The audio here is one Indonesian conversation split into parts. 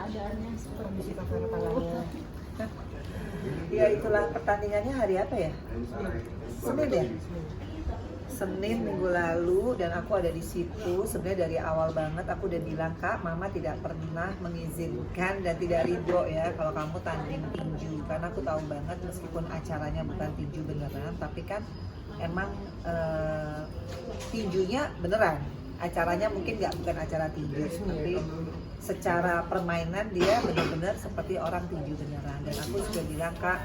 keadaannya seperti Misi itu. Favero Palawan. Ya itulah pertandingannya hari apa ya? Senin ya? Senin minggu lalu dan aku ada di situ. Sebenarnya dari awal banget aku udah bilang, Kak, Mama tidak pernah mengizinkan dan tidak ridho ya kalau kamu tanding tinju, karena aku tahu banget meskipun acaranya bukan tinju beneran, tapi kan emang tinjunya beneran. Acaranya mungkin bukan acara tinju, tapi secara permainan dia benar-benar seperti orang tinju beneran. Dan aku sudah bilang, Kak,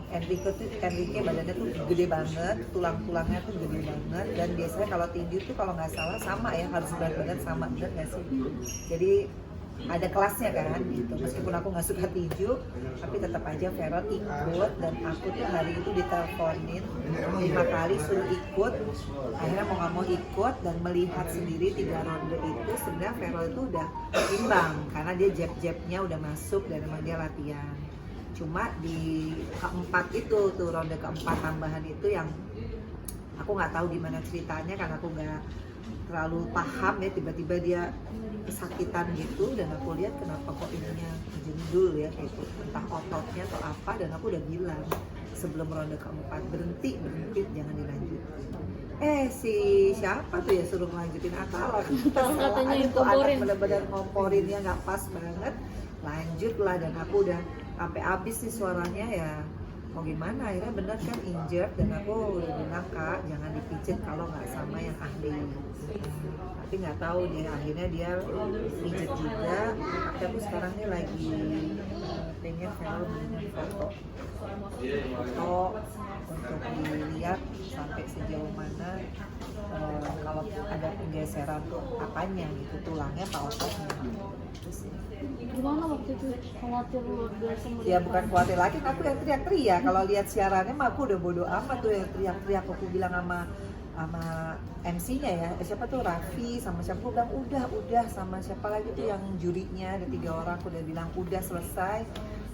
Enrique badannya tuh gede banget, tulang-tulangnya tuh gede banget, dan biasanya kalau tinju tuh kalau nggak salah sama ya, harus berat badan sama, bener nggak sih? Jadi ada kelasnya kan gitu. Meskipun aku nggak suka tinju, tapi tetap aja Veron ikut, dan aku tuh hari itu diteleponin 5 kali suruh ikut. Akhirnya mau nggak mau ikut dan melihat sendiri 3 ronde itu sebenarnya Veron itu udah imbang karena dia jab-jabnya udah masuk dan emang dia latihan. Cuma di keempat itu tuh, ronde keempat tambahan itu yang aku nggak tahu gimana ceritanya karena aku nggak terlalu paham ya, tiba-tiba dia kesakitan gitu, dan aku lihat kenapa kok ininya jendul ya kayak itu, entah ototnya atau apa, dan aku udah bilang sebelum ronde keempat berhenti jangan dilanjut. Si siapa tuh ya suruh ngelanjutin Atala, katanya yang itu anak komporin. bener-bener ngomporinnya nggak pas banget, lanjut lah, dan aku udah sampai habis nih suaranya ya mau gimana, akhirnya bener kan injured, dan aku udah bilang, Kak, jangan dipijit kalau nggak sama yang ahli. Tapi nggak tahu deh, akhirnya dia pijit juga. Tapi aku sekarang nih lagi pengen Vero dengan foto untuk dilihat sampai sejauh mana kalau ada penggeseran tuh apanya gitu, tulangnya apa ototnya. Gimana waktu itu, khawatir luar biasa melihat Ya bukan khawatir lagi, aku yang teriak-teriak. Kalau lihat siarannya mah aku udah bodo amat tuh, yang teriak-teriak. Aku bilang sama MC-nya ya, siapa tuh, Raffi sama siapa, aku bilang udah, sama siapa lagi tuh yang jurinya, ada 3 orang, aku udah bilang udah selesai.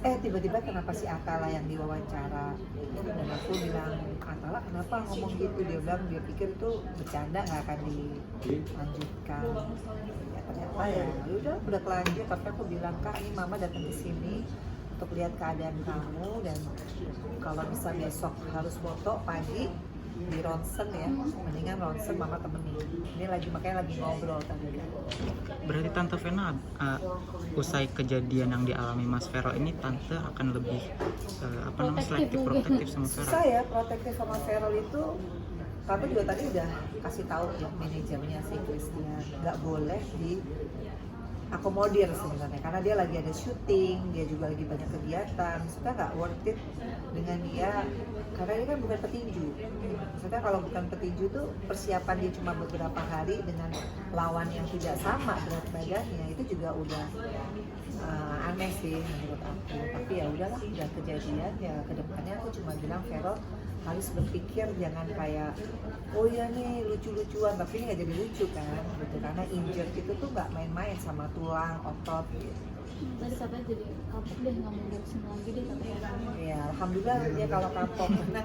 Tiba-tiba kenapa si Atala yang diwawancara, dan aku bilang, Atala kenapa ngomong gitu? Dia bilang dia pikir itu bercanda, nggak akan dilanjutkan. Ya ternyata ya udah kelanjut. Tapi aku bilang, Kak, ini Mama datang ke sini untuk lihat keadaan kamu, dan kalau bisa besok harus foto pagi di ronsen ya, mendingan ronsen Mama temenin. Ini makanya lagi ngobrol tadi. Berarti Tante Vena usai kejadian yang dialami Mas Vero ini, Tante akan lebih selektif protektif sama Vero? Susah ya protektif sama Vero itu. Tante juga tadi udah kasih tahu ya manajernya si Christian, nggak boleh akomodir sebenarnya, karena dia lagi ada syuting, dia juga lagi banyak kegiatan. Maksudnya nggak worth it dengan dia, karena dia kan bukan petinju. Maksudnya kalau bukan petinju tuh persiapan dia cuma beberapa hari dengan lawan yang tidak sama berat badannya, itu juga udah aneh sih menurut aku. Tapi ya udahlah, udah kejadian ya, kedepannya aku cuma bilang Vero harus berpikir jangan kayak oh ya nih lucu-lucuan, tapi ini nggak jadi lucu kan gitu, karena injured itu tuh nggak main-main sama tulang, otot gitu. tadi katanya jadi kapok deh, nggak mau boxing lagi deh katanya. Ya alhamdulillah dia kalau kapok, karena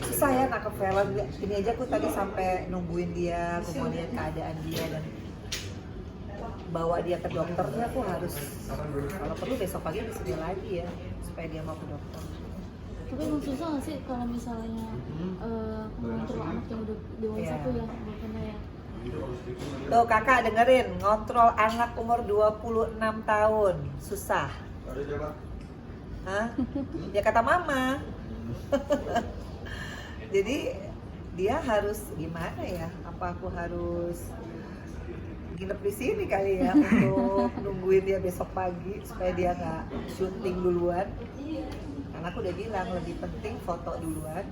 susah ya nangkep Vero. Ini aja aku tadi sampai nungguin dia, aku mau lihat keadaan dia dan bawa dia ke dokternya. Aku harus kalau perlu besok pagi bisa dia lagi ya, supaya dia mau ke dokter. Tapi emang susah nggak sih kalau misalnya mengontrol anak yang udah dewasa Iya. tuh ya, bukannya ya. Tuh Kakak dengerin, ngontrol anak umur 26 tahun susah. Hah? Ya kata Mama. Jadi dia harus gimana ya? Apa aku harus nginep di sini kali ya untuk nungguin dia besok pagi supaya dia nggak syuting duluan? Karena aku udah bilang lebih penting foto duluan.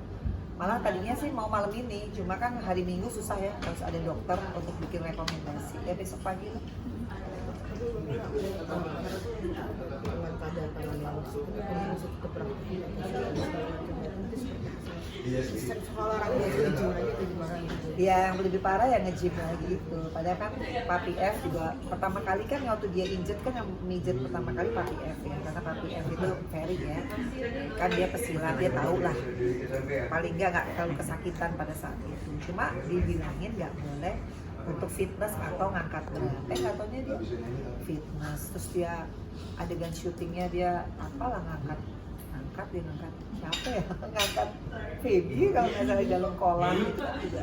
Malah tadinya sih mau malam ini, cuma kan hari Minggu susah ya, harus ada dokter untuk bikin rekomendasi. Ya besok pagi lah. Ya yang lebih parah ya nge-gym lagi itu. Padahal kan Papi F juga pertama kali kan waktu dia injet kan, yang mijet pertama kali Papi F ya, karena Papi F itu Ferry ya, kan dia pesilat, dia tahu lah paling nggak terlalu kesakitan pada saat itu. Cuma dibilangin nggak boleh untuk fitness atau ngangkat berat. Nggak taunya dia fitness, terus dia adegan syutingnya dia apalah ngangkat siapa ya ngangkat baby kalau nggak salah di dalam kolam itu kan juga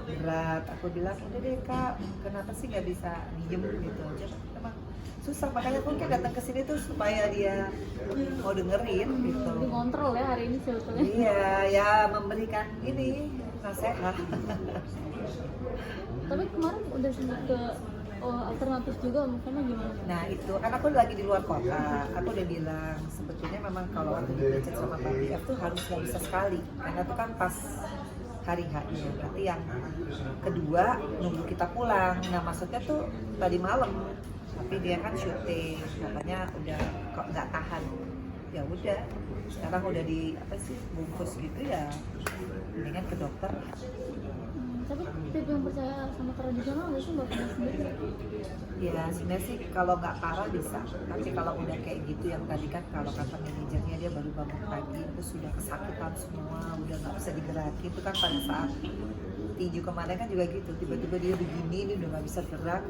berat. Aku bilang udah deh kak, kenapa sih nggak bisa diem gitu aja, emang susah, makanya aku kayak datang ke sini tuh supaya dia mau dengerin gitu. Dikontrol ya hari ini sebetulnya. Iya, ya memberikan ini nasihat. Tapi kemarin udah sempat ke alternatif juga, makanya gimana? Nah itu, kan aku lagi di luar kota, aku udah bilang sebetulnya memang kalau aku dicek sama Pak BF tuh harus nggak bisa sekali, karena itu kan pas hari H-nya. Nanti yang kedua nunggu kita pulang. Nah maksudnya tuh tadi malam, tapi dia kan syuting, katanya udah kok nggak tahan. Ya udah, sekarang udah di apa sih bungkus gitu ya, mendingan ke dokter. Tapi tipe yang percaya sama tradisional nggak sih mbak Fina sendiri? Ya sebenarnya sih kalau nggak parah bisa, tapi kalau udah kayak gitu yang tadi kan kalau kata manajernya dia baru bangun pagi itu sudah kesakitan semua, udah nggak bisa digerakkan, itu kan pada saat tinju kemarin kan juga gitu, tiba-tiba dia begini, dia udah nggak bisa gerak,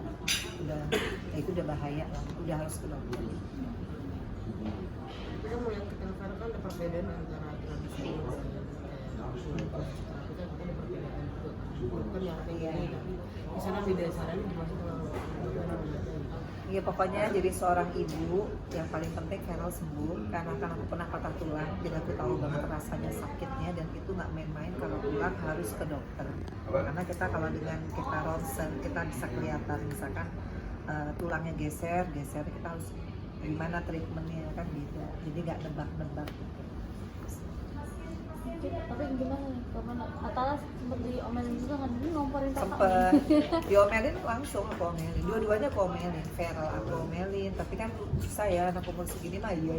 udah ya itu udah bahaya lah, udah harus ke dokter. Tapi kan mau yang kita sekarang kan ada perbedaan antara tradisional dan bukan yang kayak gini, tapi di sana beda caranya dimasuk Iya pokoknya jadi seorang ibu yang paling penting Carol sembuh, karena kan aku pernah patah tulang, jadi aku tahu banget rasanya sakitnya, dan itu nggak main-main. Kalau tulang harus ke dokter, karena kita kalau dengan kita ronsen kita bisa kelihatan misalkan tulangnya geser kita harus gimana treatmentnya kan gitu, jadi nggak nebak-nebak. Tapi gimana nih? Kapan Atala sempat diomelin juga kan? Ini ngomporin kakak. Sempet diomelin langsung, aku omelin, dua-duanya aku omelin, Feral aku omelin, tapi kan susah ya anak umur segini mah iya